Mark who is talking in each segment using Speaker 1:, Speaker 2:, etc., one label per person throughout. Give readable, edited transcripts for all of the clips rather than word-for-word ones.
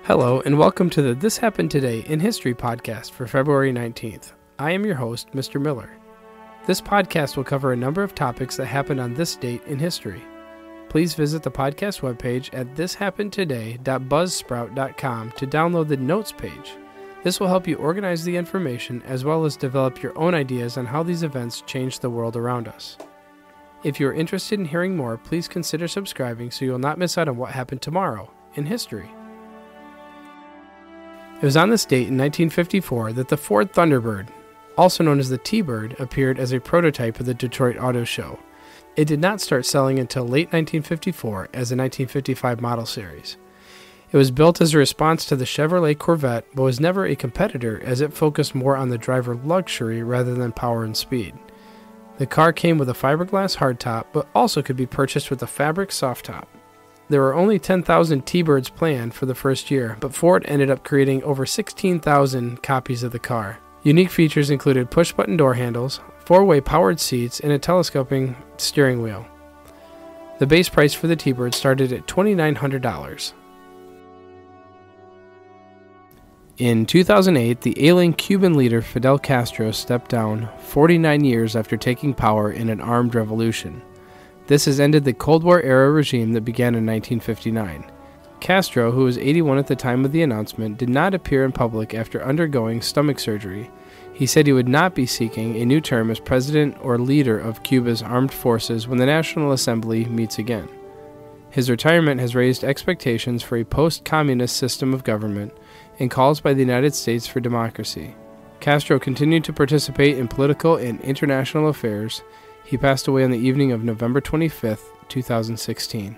Speaker 1: Hello, and welcome to the This Happened Today in History podcast for February 19th. I am your host, Mr. Miller. This podcast will cover a number of topics that happened on this date in history. Please visit the podcast webpage at thishappenedtoday.buzzsprout.com to download the notes page. This will help you organize the information as well as develop your own ideas on how these events changed the world around us. If you are interested in hearing more, please consider subscribing so you will not miss out on what happened tomorrow in history. It was on this date in 1954 that the Ford Thunderbird, also known as the T-Bird, appeared as a prototype of the Detroit Auto Show. It did not start selling until late 1954 as a 1955 model series. It was built as a response to the Chevrolet Corvette, but was never a competitor as it focused more on the driver luxury rather than power and speed. The car came with a fiberglass hardtop, but also could be purchased with a fabric softtop. There were only 10,000 T-Birds planned for the first year, but Ford ended up creating over 16,000 copies of the car. Unique features included push-button door handles, four-way powered seats, and a telescoping steering wheel. The base price for the T-Bird started at $2,900. In 2008, the ailing Cuban leader Fidel Castro stepped down 49 years after taking power in an armed revolution. This has ended the Cold War-era regime that began in 1959. Castro, who was 81 at the time of the announcement, did not appear in public after undergoing stomach surgery. He said he would not be seeking a new term as president or leader of Cuba's armed forces when the National Assembly meets again. His retirement has raised expectations for a post-communist system of government and calls by the United States for democracy. Castro continued to participate in political and international affairs. He passed away on the evening of November 25, 2016.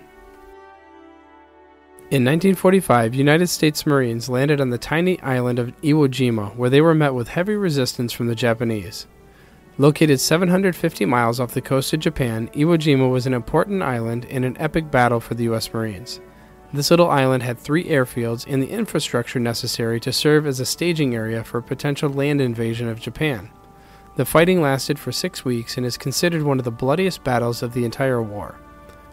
Speaker 1: In 1945, United States Marines landed on the tiny island of Iwo Jima, where they were met with heavy resistance from the Japanese. Located 750 miles off the coast of Japan, Iwo Jima was an important island in an epic battle for the U.S. Marines. This little island had 3 airfields and the infrastructure necessary to serve as a staging area for a potential land invasion of Japan. The fighting lasted for 6 weeks and is considered one of the bloodiest battles of the entire war.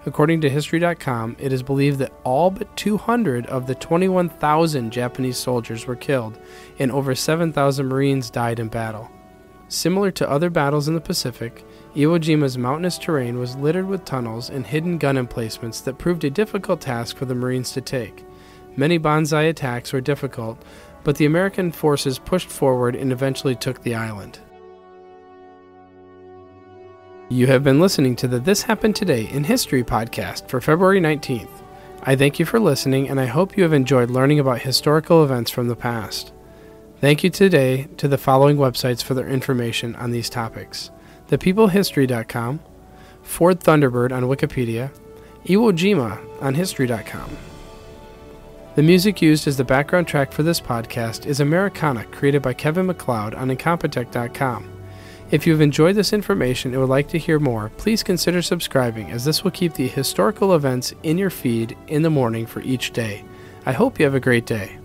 Speaker 1: According to History.com, it is believed that all but 200 of the 21,000 Japanese soldiers were killed and over 7,000 Marines died in battle. Similar to other battles in the Pacific, Iwo Jima's mountainous terrain was littered with tunnels and hidden gun emplacements that proved a difficult task for the Marines to take. Many banzai attacks were difficult, but the American forces pushed forward and eventually took the island. You have been listening to the This Happened Today in History podcast for February 19th. I thank you for listening, and I hope you have enjoyed learning about historical events from the past. Thank you today to the following websites for their information on these topics: thepeoplehistory.com, Ford Thunderbird on Wikipedia, Iwo Jima on History.com. The music used as the background track for this podcast is Americana, created by Kevin MacLeod on Incompetech.com. If you have enjoyed this information and would like to hear more, please consider subscribing, as this will keep the historical events in your feed in the morning for each day. I hope you have a great day.